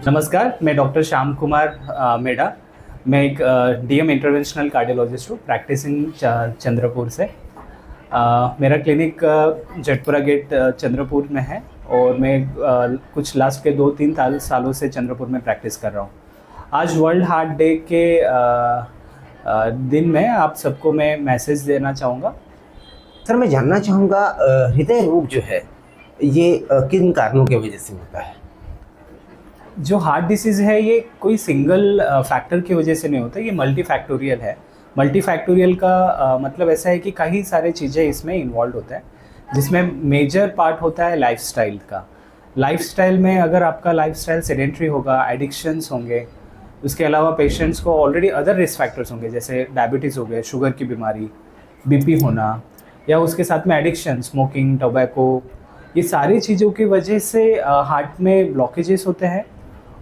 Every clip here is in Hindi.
नमस्कार, मैं डॉक्टर श्याम कुमार मेडा। मैं एक डीएम इंटरवेंशनल कार्डियोलॉजिस्ट हूँ, प्रैक्टिसिंग चंद्रपुर से। मेरा क्लिनिक जटपुरा गेट चंद्रपुर में है और मैं कुछ लास्ट के 2-3 सालों से चंद्रपुर में प्रैक्टिस कर रहा हूँ। आज वर्ल्ड हार्ट डे के दिन में आप सबको मैं मैसेज देना चाहूँगा। सर, मैं जानना चाहूँगा हृदय रोग जो है ये किन कारणों की वजह से होता है? जो हार्ट डिसीज़ है ये कोई सिंगल फैक्टर की वजह से नहीं होता, ये मल्टी फैक्टोरियल है। मल्टी फैक्टोरियल का मतलब ऐसा है कि कई सारे चीज़ें इसमें इन्वॉल्व होता है, जिसमें मेजर पार्ट होता है लाइफस्टाइल का। लाइफस्टाइल में अगर आपका लाइफस्टाइल सेडेंट्री होगा, एडिक्शंस होंगे, उसके अलावा पेशेंट्स को ऑलरेडी अदर रिस्क फैक्टर्स होंगे, जैसे डायबिटीज़ हो गए, शुगर की बीमारी, बीपी होना, या उसके साथ में एडिक्शन, स्मोकिंग, टोबैको, ये सारी चीज़ों की वजह से हार्ट में ब्लॉकेजेस होते हैं।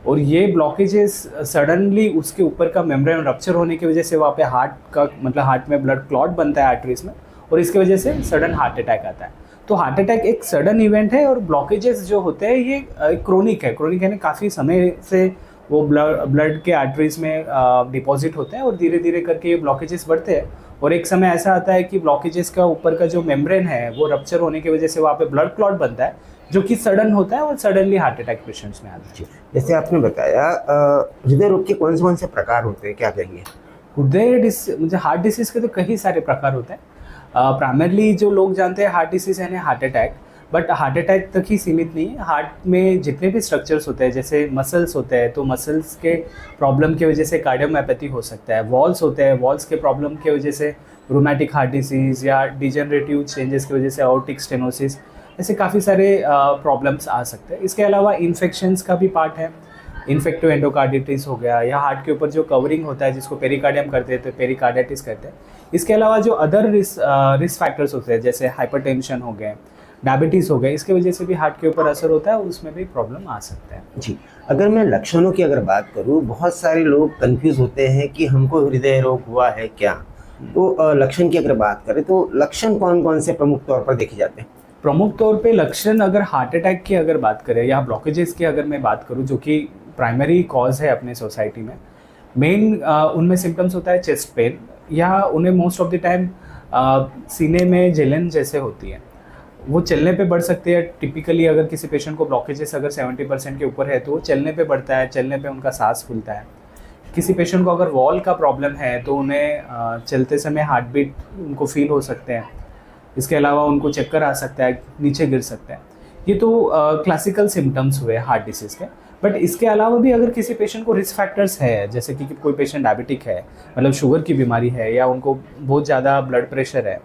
और ये ब्लॉकेजेस सडनली उसके ऊपर का मेम्ब्रेन रप्चर होने की वजह से वहाँ पे हार्ट का मतलब हार्ट में ब्लड क्लॉट बनता है आर्टरीज में, और इसकी वजह से सडन हार्ट अटैक आता है। तो हार्ट अटैक एक सडन इवेंट है, और ब्लॉकेजेस जो होते हैं ये क्रोनिक है। क्रोनिक यानी काफ़ी समय से वो ब्लड के आर्टरीज में डिपॉजिट होते हैं, और धीरे धीरे करके ये ब्लॉकेजेस बढ़ते हैं। और एक समय ऐसा आता है कि ब्लॉकेजेस का ऊपर का जो मेम्ब्रेन है वो रप्चर होने की वजह से वहाँ पे ब्लड क्लॉट बनता है, जो कि सडन होता है और सडनली हार्ट अटैक पेशेंट्स में आता है। जैसे आपने बताया हृदय रोग के कौन से प्रकार होते हैं, क्या कहेंगे? मुझे हार्ट डिसीज़ के तो कई सारे प्रकार होते हैं। प्राइमरली जो लोग जानते हैं हार्ट डिसीज़ यानी heart attack, but heart attack तक ही सीमित नहीं है। हार्ट में जितने भी स्ट्रक्चर्स होते हैं, जैसे मसल्स होते हैं, तो मसल्स के प्रॉब्लम की वजह से कार्डियोमायोपैथी हो सकता है। वॉल्स होते हैं, वॉल्स के प्रॉब्लम की वजह से रूमेटिक हार्ट डिसीज़, या डिजनरेटिव चेंजेस की वजह से आर्टिक स्टेनोसिस, ऐसे काफ़ी सारे प्रॉब्लम्स आ सकते हैं। इसके अलावा इन्फेक्शंस का भी पार्ट है। इन्फेक्टिव एंडोकार्डिटिस हो गया, या हार्ट के ऊपर जो कवरिंग होता है जिसको पेरिकार्डियम करते हैं तो पेरिकार्डिटिस कहते हैं। इसके अलावा जो अदर रिस्क फैक्टर्स होते हैं, जैसे हाइपरटेंशन हो गए, डायबिटीज़ हो गए, इसके वजह से भी हार्ट के ऊपर असर होता है, उसमें भी प्रॉब्लम आ सकता है। जी, अगर मैं लक्षणों की बात करूँ, बहुत सारे लोग कंफ्यूज होते हैं कि हमको हृदय रोग हुआ है क्या। तो लक्षण की बात करें तो लक्षण कौन कौन से प्रमुख तौर पर देखे जाते हैं? प्रमुख तौर पे लक्षण अगर हार्ट अटैक की बात करें, या ब्लॉकेजेस की मैं बात करूं, जो कि प्राइमरी कॉज है अपने सोसाइटी में, मेन उनमें सिम्टम्स होता है चेस्ट पेन, या उन्हें मोस्ट ऑफ द टाइम सीने में जलन जैसे होती है। वो चलने पे बढ़ सकती है। टिपिकली अगर किसी पेशेंट को ब्लॉकेजेस अगर 70% के ऊपर है तो वो चलने पे बढ़ता है, चलने पे उनका सांस फूलता है। किसी पेशेंट को अगर वॉल का प्रॉब्लम है तो उन्हें चलते समय हार्ट बीट उनको फील हो सकते हैं। इसके अलावा उनको चक्कर आ सकता है, नीचे गिर सकता है। ये तो क्लासिकल सिम्टम्स हुए हार्ट डिसीज़ के। बट इसके अलावा भी अगर किसी पेशेंट को रिस्क फैक्टर्स है, जैसे कि कोई पेशेंट डायबिटिक है, मतलब शुगर की बीमारी है, या उनको बहुत ज़्यादा ब्लड प्रेशर है,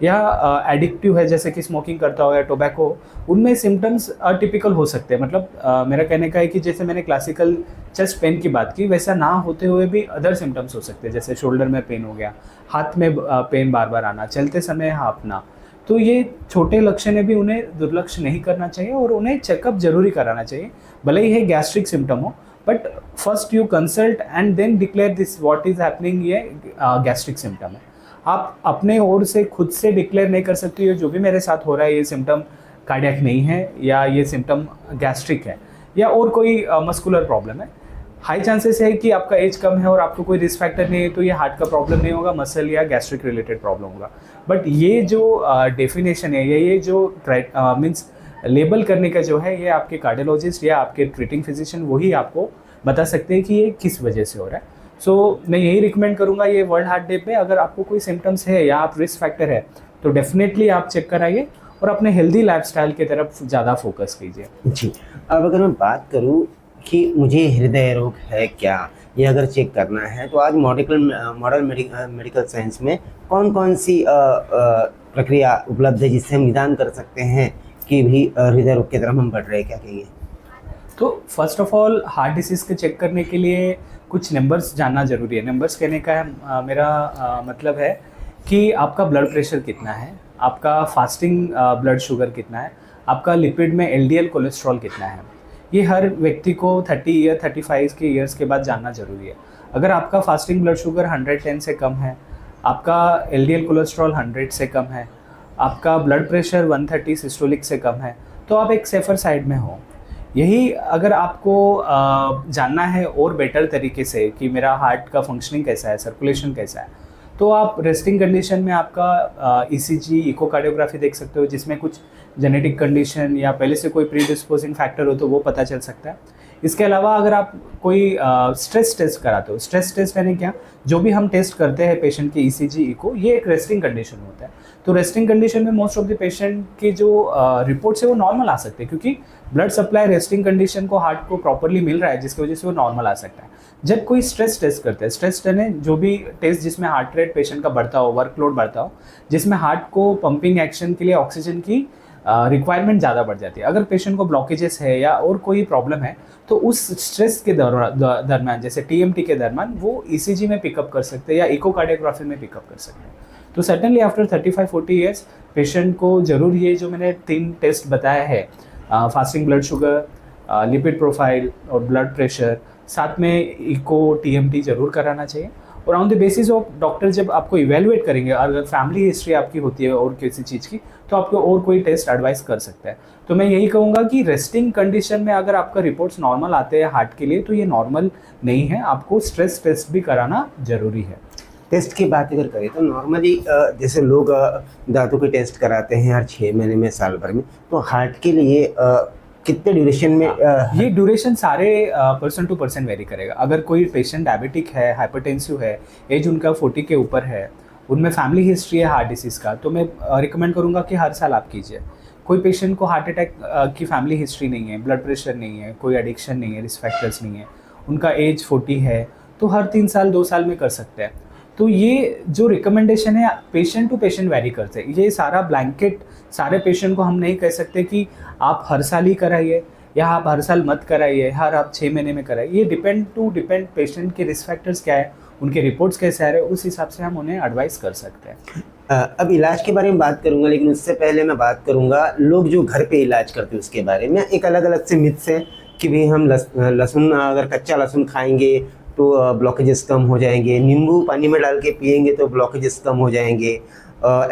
या एडिक्टिव है जैसे कि स्मोकिंग करता हो या टोबैको, उनमें सिम्टम्स अटिपिकल हो सकते हैं। मतलब मेरा कहने का है कि जैसे मैंने क्लासिकल चेस्ट पेन की बात की, वैसा ना होते हुए भी अदर सिम्टम्स हो सकते हैं, जैसे शोल्डर में पेन हो गया, हाथ में पेन बार बार आना, चलते समय हाँफना। तो ये छोटे लक्षण है भी, उन्हें दुर्लक्ष्य नहीं करना चाहिए और उन्हें चेकअप जरूरी कराना चाहिए, भले ही गैस्ट्रिक सिम्टम हो। But first you consult and then declare this what is happening, ये गैस्ट्रिक सिम्टम है। आप अपने ओर से खुद से डिक्लेयर नहीं कर सकती हो जो भी मेरे साथ हो रहा है ये सिम्टम कार्डियक नहीं है, या ये सिम्टम गैस्ट्रिक है, या और कोई मस्कुलर प्रॉब्लम है। हाई चांसेस है कि आपका एज कम है और आपको कोई रिस्क फैक्टर नहीं है, तो ये हार्ट का प्रॉब्लम नहीं होगा, मसल या गैस्ट्रिक रिलेटेड प्रॉब्लम होगा। बट ये जो डेफिनेशन है, ये जो मीन्स लेबल करने का जो है, ये आपके कार्डियोलॉजिस्ट या आपके ट्रीटिंग फिजिशियन वही आपको बता सकते हैं कि ये किस वजह से हो रहा है। सो मैं यही रिकमेंड करूँगा ये वर्ल्ड हार्ट डे पे, अगर आपको कोई सिम्टम्स है या आप रिस्क फैक्टर है तो डेफिनेटली आप चेक कराइए और अपने हेल्दी लाइफस्टाइल की तरफ ज़्यादा फोकस कीजिए। जी, अब अगर मैं बात करूँ कि मुझे हृदय रोग है क्या, ये अगर चेक करना है, तो आज मॉडर्न मेडिकल साइंस में कौन कौन सी प्रक्रिया उपलब्ध है जिससे हम निदान कर सकते हैं कि भी हृदय रोग की तरफ हम बढ़ रहे हैं, क्या कहिए? तो first of all heart disease के चेक करने के लिए कुछ नंबर्स जानना ज़रूरी है। नंबर्स कहने का मेरा मतलब है कि आपका ब्लड प्रेशर कितना है, आपका फास्टिंग ब्लड शुगर कितना है, आपका लिपिड में एलडीएल कोलेस्ट्रॉल कितना है। ये हर व्यक्ति को 35 के ईयर्स के बाद जानना ज़रूरी है। अगर आपका फास्टिंग ब्लड शुगर 110 से कम है, आपका एलडीएल कोलेस्ट्रॉल 100 से कम है, आपका ब्लड प्रेशर 130 सिस्टोलिक से कम है, तो आप एक सेफर साइड में हो। यही अगर आपको जानना है और बेटर तरीके से कि मेरा हार्ट का फंक्शनिंग कैसा है, सर्कुलेशन कैसा है, तो आप रेस्टिंग कंडीशन में आपका ईसीजी, इकोकार्डियोग्राफी देख सकते हो, जिसमें कुछ जेनेटिक कंडीशन या पहले से कोई प्रीडिस्पोजिंग फैक्टर हो तो वो पता चल सकता है। इसके अलावा अगर आप कोई स्ट्रेस टेस्ट कराते हो, स्ट्रेस टेस्ट यानी क्या, जो भी हम टेस्ट करते हैं पेशेंट की ईसीजी, इको, ये एक रेस्टिंग कंडीशन होता है। तो रेस्टिंग कंडीशन में मोस्ट ऑफ द पेशेंट के जो रिपोर्ट्स है वो नॉर्मल आ सकते हैं, क्योंकि ब्लड सप्लाई रेस्टिंग कंडीशन को हार्ट को प्रॉपरली मिल रहा है, जिसकी वजह से वो नॉर्मल आ सकता है। जब कोई स्ट्रेस टेस्ट करते हैं, स्ट्रेस यानी जो भी टेस्ट जिसमें हार्ट रेट पेशेंट का बढ़ता हो, वर्कलोड बढ़ता हो, जिसमें हार्ट को पंपिंग एक्शन के लिए ऑक्सीजन की रिक्वायरमेंट ज़्यादा बढ़ जाती है। अगर पेशेंट को ब्लॉकेजेस है या और कोई प्रॉब्लम है तो उस स्ट्रेस के दरम्यान, जैसे टीएमटी के दरम्यान, वो ईसीजी में पिकअप कर सकते हैं या इकोकार्डियोग्राफी में पिकअप कर सकते हैं। तो सर्टेनली आफ्टर 35-40 ईयर्स पेशेंट को ज़रूर ये जो मैंने 3 टेस्ट बताया है, fasting blood sugar, lipid profile और ब्लड प्रेशर, साथ में इको, टीएमटी ज़रूर कराना चाहिए। और on the basis of doctor जब आपको इवेलुएट करेंगे, अगर फैमिली हिस्ट्री आपकी होती है और किसी चीज़ की, तो आपको और कोई टेस्ट एडवाइस कर सकता है। तो मैं यही कहूँगा कि रेस्टिंग कंडीशन में अगर आपका रिपोर्ट्स नॉर्मल आते हैं हार्ट के लिए, तो ये नॉर्मल नहीं है, आपको स्ट्रेस टेस्ट भी कराना ज़रूरी है। टेस्ट की बात अगर करें तो नॉर्मली जैसे लोग दांतों के टेस्ट कराते हैं हर 6 महीने में, साल भर में, तो हार्ट के लिए कितने ड्यूरेशन में ये ड्यूरेशन सारे पर्सन टू पर्सन वेरी करेगा। अगर कोई पेशेंट डायबिटिक है, हाइपरटेंसिव है, एज उनका 40 के ऊपर है, उनमें फैमिली हिस्ट्री है हार्ट डिसीज़ का, तो मैं रिकमेंड करूँगा कि हर साल आप कीजिए। कोई पेशेंट को हार्ट अटैक की फैमिली हिस्ट्री नहीं है, ब्लड प्रेशर नहीं है, कोई एडिक्शन नहीं है, रिस्क फैक्टर्स नहीं है, उनका एज 40 है, तो हर 3 साल 2 साल में कर सकते हैं। तो ये जो रिकमेंडेशन है पेशेंट टू पेशेंट वेरी करते हैं। ये सारा ब्लैंकेट सारे पेशेंट को हम नहीं कह सकते कि आप हर साल ही कराइए या आप हर साल मत कराइए, हर आप 6 महीने में कराइए। ये डिपेंड पेशेंट के रिस्क फैक्टर्स क्या है, उनके रिपोर्ट्स कैसे आ रहे हैं, उस हिसाब से हम उन्हें एडवाइस कर सकते हैं। अब इलाज के बारे में बात करूंगा, लेकिन उससे पहले मैं बात करूंगा लोग जो घर पे इलाज करते हैं उसके बारे में। एक अलग अलग से मिथ्स है कि भाई हम लहसुन, अगर कच्चा लहसुन खाएंगे तो ब्लॉकेजेस कम हो जाएंगे, नींबू पानी में डाल के पिएंगे तो ब्लॉकेजेस कम हो जाएंगे,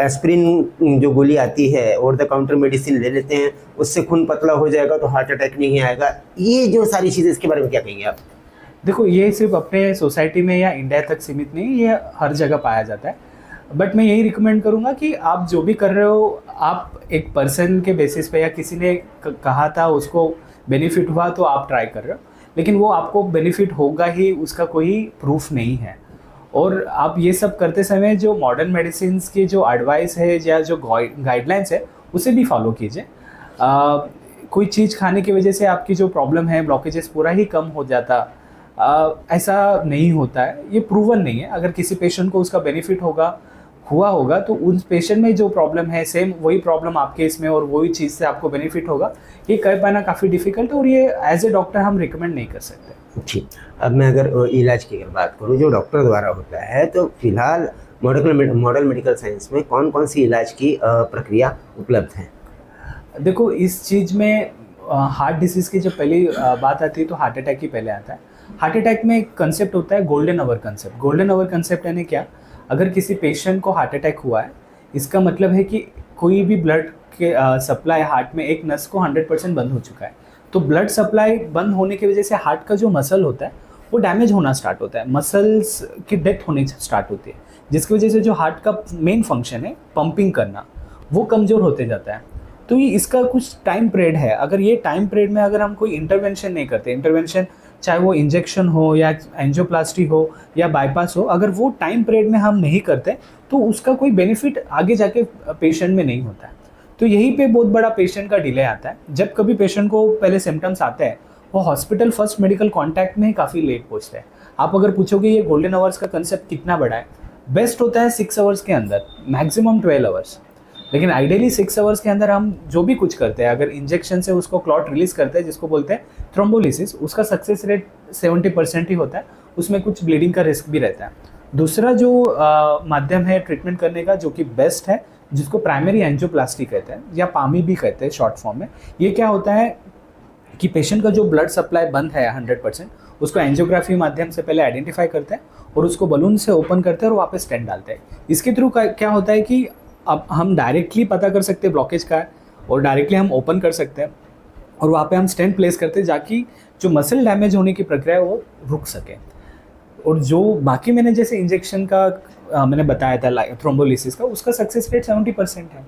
एस्पिरिन जो गोली आती है ओवर द काउंटर मेडिसिन ले लेते हैं, उससे खून पतला हो जाएगा तो हार्ट अटैक नहीं आएगा। ये जो सारी चीज़ें, इसके बारे में क्या कहेंगे आप? देखो, ये सिर्फ अपने सोसाइटी में या इंडिया तक सीमित नहीं, ये हर जगह पाया जाता है। बट मैं यही रिकमेंड करूँगा कि आप जो भी कर रहे हो, आप एक पर्सन के बेसिस पे या किसी ने कहा था उसको बेनिफिट हुआ तो आप ट्राई कर रहे हो, लेकिन वो आपको बेनिफिट होगा ही उसका कोई प्रूफ नहीं है। और आप ये सब करते समय जो मॉडर्न मेडिसिन की जो एडवाइस है या जो गाइडलाइंस है उसे भी फॉलो कीजिए। कोई चीज़ खाने की वजह से आपकी जो प्रॉब्लम है, ब्लॉकेजेस पूरा ही कम हो जाता, ऐसा नहीं होता है, ये प्रूवन नहीं है। अगर किसी पेशेंट को उसका बेनिफिट हुआ होगा तो उस पेशेंट में जो प्रॉब्लम है सेम वही प्रॉब्लम आपके इसमें और वही चीज़ से आपको बेनिफिट होगा, ये कर पाना काफ़ी डिफिकल्ट है और ये एज ए डॉक्टर हम रिकमेंड नहीं कर सकते। ठीक, अब मैं अगर इलाज की अगर बात करूँ जो डॉक्टर द्वारा होता है, तो फिलहाल मॉडर्न मेडिकल साइंस में कौन कौन सी इलाज की प्रक्रिया उपलब्ध है? देखो, इस चीज़ में हार्ट डिसीज़ की जब पहली बात आती है तो हार्ट अटैक ही पहले आता है। हार्ट अटैक में एक कंसेप्ट होता है golden hour concept. Golden hour concept यानी क्या? अगर किसी पेशेंट को हार्ट अटैक हुआ है, इसका मतलब है कि कोई भी ब्लड के सप्लाई हार्ट में एक नस को 100% बंद हो चुका है। तो ब्लड सप्लाई बंद होने की वजह से हार्ट का जो मसल होता है वो डैमेज होना स्टार्ट होता है, मसल्स की डेथ होनी स्टार्ट होती है, जिसकी वजह से जो हार्ट का मेन फंक्शन है पंपिंग करना, वो कमज़ोर होते जाता है। तो ये इसका कुछ टाइम पीरियड है। अगर ये टाइम पीरियड में अगर हम कोई इंटरवेंशन नहीं करते, इंटरवेंशन चाहे वो इंजेक्शन हो या एंजियोप्लास्टी हो या बाईपास हो, अगर वो टाइम पीरियड में हम नहीं करते तो उसका कोई बेनिफिट आगे जाके पेशेंट में नहीं होता है। तो यहीं पे बहुत बड़ा पेशेंट का डिले आता है। जब कभी पेशेंट को पहले सिम्टम्स आते हैं, वो हॉस्पिटल फर्स्ट मेडिकल कॉन्टैक्ट में ही काफ़ी लेट पहुँचते हैं। आप अगर पूछोगे ये गोल्डन आवर्स का कंसेप्ट कितना बड़ा है, बेस्ट होता है 6 आवर्स के अंदर, मैक्सिमम 12 आवर्स। लेकिन आइडियली 6 आवर्स के अंदर हम जो भी कुछ करते हैं, अगर इंजेक्शन से उसको क्लॉट रिलीज करते हैं जिसको बोलते हैं थ्रोम्बोलिसिस, उसका सक्सेस रेट 70% ही होता है, उसमें कुछ ब्लीडिंग का रिस्क भी रहता है। दूसरा जो माध्यम है ट्रीटमेंट करने का जो कि बेस्ट है, जिसको प्राइमरी एंजियोप्लास्टी कहते हैं या पामी भी कहते हैं शॉर्ट फॉर्म में। ये क्या होता है कि पेशेंट का जो ब्लड सप्लाई बंद है 100%, उसको एंजियोग्राफी माध्यम से पहले आइडेंटिफाई करते हैं और उसको बलून से ओपन करते हैं और वापस स्टेंट डालते हैं। इसके थ्रू क्या होता है कि अब हम डायरेक्टली पता कर सकते हैं ब्लॉकेज का है और डायरेक्टली हम ओपन कर सकते हैं और वहाँ पे हम स्टेंट प्लेस करते हैं ताकि जो मसल डैमेज होने की प्रक्रिया है वो रुक सके। और जो बाकी मैंने जैसे इंजेक्शन का मैंने बताया था थ्रोम्बोलिसिस का, उसका सक्सेस रेट 70% है।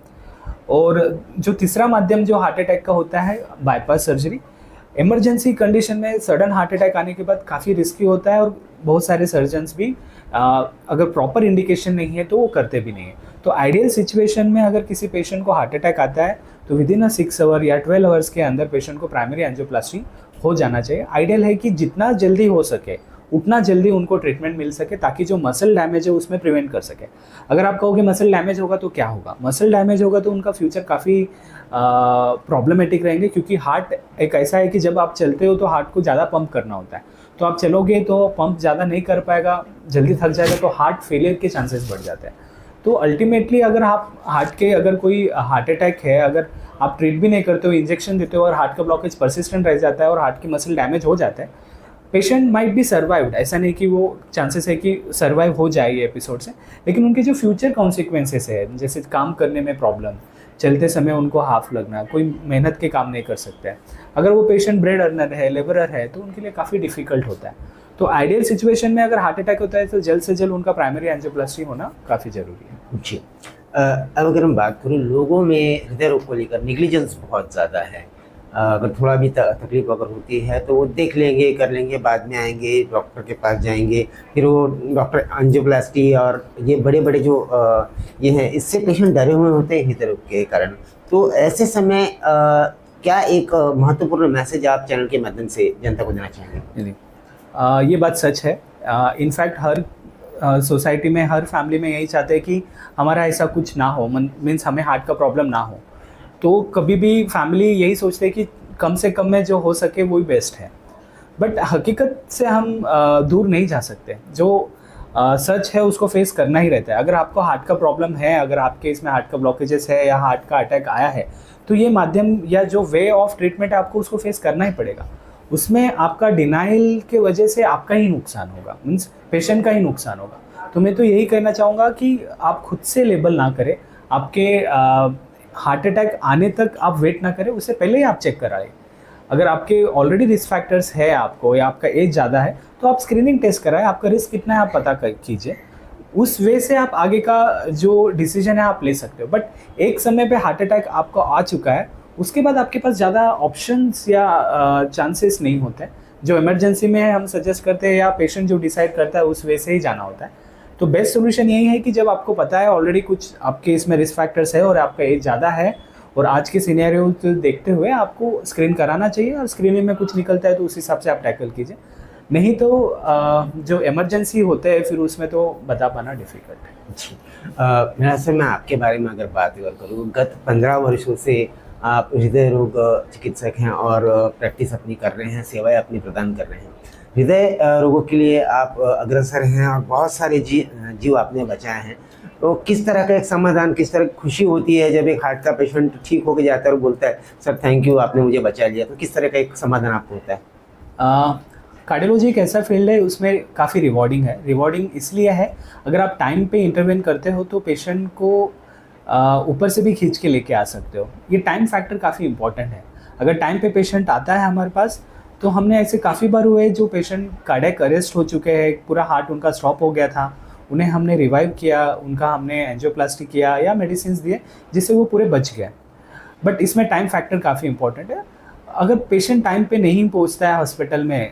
और जो तीसरा माध्यम जो हार्ट अटैक का होता है, बाईपास सर्जरी, इमरजेंसी कंडीशन में सडन हार्ट अटैक आने के बाद काफ़ी रिस्की होता है और बहुत सारे सर्जन्स भी अगर प्रॉपर इंडिकेशन नहीं है तो वो करते भी नहीं है। तो आइडियल सिचुएशन में अगर किसी पेशेंट को हार्ट अटैक आता है तो विदिन 6 आवर या 12 आवर्स के अंदर पेशेंट को प्राइमरी एंजियोप्लास्टी हो जाना चाहिए। आइडियल है कि जितना जल्दी हो सके उतना जल्दी उनको ट्रीटमेंट मिल सके ताकि जो मसल डैमेज है उसमें प्रिवेंट कर सके। अगर आप कहोगे मसल डैमेज होगा तो क्या होगा, मसल डैमेज होगा तो उनका फ्यूचर काफ़ी प्रॉब्लमेटिक रहेंगे, क्योंकि हार्ट एक ऐसा है कि जब आप चलते हो तो हार्ट को ज़्यादा पंप करना होता है। तो आप चलोगे तो पंप ज़्यादा नहीं कर पाएगा, जल्दी थक जाएगा, तो हार्ट फेलियर के चांसेस बढ़ जाते हैं। तो अल्टीमेटली अगर आप अगर कोई हार्ट अटैक है, अगर आप ट्रीट भी नहीं करते हो, इंजेक्शन देते हो और हार्ट का ब्लॉकेज परसिस्टेंट रह जाता है और हार्ट की मसल डैमेज हो जाता है, पेशेंट माइट बी सर्वाइव्ड। ऐसा नहीं कि वो चांसेस है कि सर्वाइव हो जाए ये एपिसोड से, लेकिन उनके जो फ्यूचर कॉन्सिक्वेंसेस है, जैसे काम करने में प्रॉब्लम, चलते समय उनको हाफ लगना, कोई मेहनत के काम नहीं कर सकता है, अगर वो पेशेंट ब्रेड अर्नर है, लेबरर है, तो उनके लिए काफ़ी डिफिकल्ट होता है। तो आइडियल सिचुएशन में अगर हार्ट अटैक होता है तो जल्द से जल्द उनका प्राइमरी एंजियोप्लास्टी होना काफ़ी ज़रूरी है। जी। अब अगर हम बात करूँ, लोगों में हृदय रोग को लेकर निग्लिजेंस बहुत ज़्यादा है। अगर थोड़ा भी तकलीफ अगर होती है तो वो देख लेंगे, कर लेंगे, बाद में आएंगे, डॉक्टर के पास जाएंगे, फिर वो डॉक्टर एंजियोप्लास्टी और ये बड़े बड़े जो ये हैं, इससे पेशेंट डरे हुए होते हैं हृदय रोग के कारण। तो ऐसे समय क्या एक महत्वपूर्ण मैसेज आप चैनल के माध्यम से जनता को देना चाहेंगे? ये बात सच है। इनफैक्ट हर सोसाइटी में, हर फैमिली में यही चाहते हैं कि हमारा ऐसा कुछ ना हो, मीन्स हमें हार्ट का प्रॉब्लम ना हो। तो कभी भी फैमिली यही सोचते हैं कि कम से कम में जो हो सके वही बेस्ट है। बट हकीकत से हम दूर नहीं जा सकते। जो सच है उसको फेस करना ही रहता है। अगर आपको हार्ट का प्रॉब्लम है, अगर आपके इसमें हार्ट का ब्लॉकेजेस है या हार्ट का अटैक आया है, तो ये माध्यम या जो वे ऑफ ट्रीटमेंट है आपको उसको फेस करना ही पड़ेगा। उसमें आपका डिनाइल के वजह से आपका ही नुकसान होगा, मीन्स पेशेंट का ही नुकसान होगा। तो मैं तो यही कहना चाहूँगा कि आप खुद से लेबल ना करें, आपके हार्ट अटैक आने तक आप वेट ना करें, उससे पहले ही आप चेक कराएं। अगर आपके ऑलरेडी रिस्क फैक्टर्स है आपको, या आपका एज ज़्यादा है, तो आप स्क्रीनिंग टेस्ट कराएं, आपका रिस्क कितना है आप पता कीजिए। उस वे से आप आगे का जो डिसीजन है आप ले सकते हो। बट एक समय पे हार्ट अटैक आपको आ चुका है, उसके बाद आपके पास ज़्यादा ऑप्शंस या चांसेस नहीं होते हैं। जो इमरजेंसी में है हम सजेस्ट करते हैं, या पेशेंट जो डिसाइड करता है उस वे से ही जाना होता है। तो बेस्ट सोल्यूशन यही है कि जब आपको पता है ऑलरेडी कुछ आपके इसमें रिस्क फैक्टर्स है और आपका एज ज़्यादा है, और आज के सिनेरियो को देखते हुए आपको स्क्रीन कराना चाहिए, और स्क्रीनिंग में कुछ निकलता है तो उस हिसाब से आप टैकल कीजिए। नहीं तो जो इमरजेंसी होते हैं फिर उसमें तो बता पाना डिफ़िकल्ट है। जी। मेरा सर, मैं आपके बारे में अगर बात करूँ, गत 15 वर्षों से आप हृदय रोग चिकित्सक हैं और प्रैक्टिस अपनी कर रहे हैं, सेवाएं अपनी प्रदान कर रहे हैं। हृदय रोगों के लिए आप अग्रसर हैं और बहुत सारे जीव आपने बचाए हैं। तो किस तरह का एक समाधान, किस तरह की खुशी होती है जब एक हार्ट का पेशेंट ठीक होकर जाता है और बोलता है सर थैंक यू, आपने मुझे बचा लिया, तो किस तरह का एक समाधान आपको होता है? कार्डियोलॉजी एक ऐसा फील्ड है, उसमें काफ़ी रिवॉर्डिंग है। रिवॉर्डिंग इसलिए है, अगर आप टाइम पे इंटरवेन करते हो तो पेशेंट को ऊपर से भी खींच के लेके आ सकते हो। ये टाइम फैक्टर काफ़ी इंपॉर्टेंट है। अगर टाइम पे पेशेंट आता है हमारे पास, तो हमने ऐसे काफ़ी बार हुए जो पेशेंट कार्डियक अरेस्ट हो चुके हैं, पूरा हार्ट उनका स्टॉप हो गया था, उन्हें हमने रिवाइव किया, उनका हमने एंजियोप्लास्टी किया या मेडिसिन दिए जिससे वो पूरे बच गए। बट इसमें टाइम फैक्टर काफ़ी इंपॉर्टेंट है। अगर पेशेंट टाइम पे नहीं पहुंचता है हॉस्पिटल में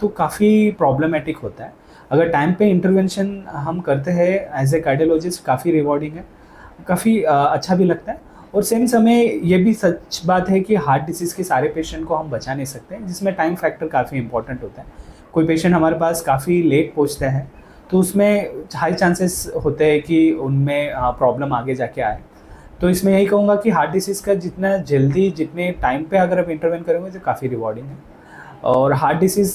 तो काफ़ी प्रॉब्लमेटिक होता है। अगर टाइम पे इंटरवेंशन हम करते हैं एज ए कार्डियोलॉजिस्ट, काफ़ी रिवॉर्डिंग है, काफ़ी अच्छा भी लगता है। और सेम समय ये भी सच बात है कि हार्ट डिसीज़ के सारे पेशेंट को हम बचा नहीं सकते हैं, जिसमें टाइम फैक्टर काफ़ी इंपॉर्टेंट होता है। कोई पेशेंट हमारे पास काफ़ी लेट पहुंचता है तो उसमें हाई चांसेस होते हैं कि उनमें प्रॉब्लम आगे जाके आए। तो इसमें यही कहूँगा कि हार्ट डिसीज़ का जितना जल्दी, जितने टाइम पे अगर आप इंटरवेन करेंगे तो काफ़ी रिवॉर्डिंग है। और हार्ट डिसीज़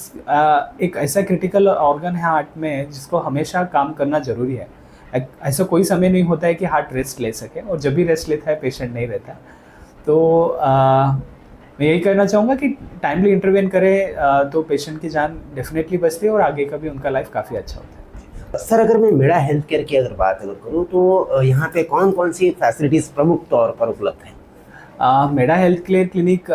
एक ऐसा क्रिटिकल ऑर्गन है हार्ट में जिसको हमेशा काम करना ज़रूरी है। ऐसा कोई समय नहीं होता है कि हार्ट रेस्ट ले सके, और जब भी रेस्ट लेता है पेशेंट नहीं रहता। तो मैं यही कहना चाहूँगा कि टाइमली इंटरवेन करें तो पेशेंट की जान डेफिनेटली बचती है और आगे का भी उनका लाइफ काफ़ी अच्छा होता है। सर, अगर मैं मेरा हेल्थ केयर की अगर बात करूँ तो यहाँ पे कौन कौन सी फैसिलिटीज़ प्रमुख तौर पर उपलब्ध हैं? मेडा हेल्थ केयर क्लिनिक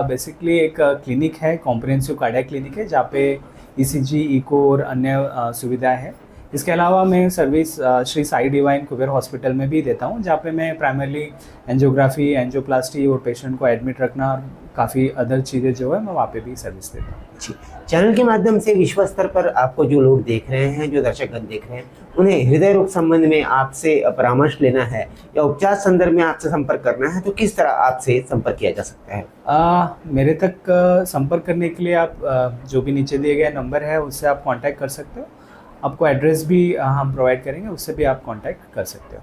बेसिकली एक क्लिनिक है, कॉम्प्रिहेंसिव कार्डियक क्लिनिक है, जहाँ पे ईसीजी, इको और अन्य सुविधाएं हैं। इसके अलावा मैं service Shri Sai divine Kuber hospital में भी देता हूँ, जहाँ पे मैं प्राइमरली एंजियोग्राफी, एंजियोप्लास्टी और पेशेंट को एडमिट रखना और काफ़ी अदर चीज़ें जो है मैं वहाँ पे भी सर्विस देता हूँ। जी, चैनल के माध्यम से विश्व स्तर पर आपको जो लोग देख रहे हैं, जो दर्शकगण देख रहे हैं, उन्हें हृदय रोग संबंध में आपसे परामर्श लेना है या उपचार संदर्भ में आपसे संपर्क करना है तो किस तरह आपसे संपर्क किया जा सकता है? मेरे तक संपर्क करने के लिए आप जो भी नीचे दिए गए नंबर है उससे आप कांटेक्ट कर सकते हो। आपको एड्रेस भी हम प्रोवाइड करेंगे, उससे भी आप कांटेक्ट कर सकते हो।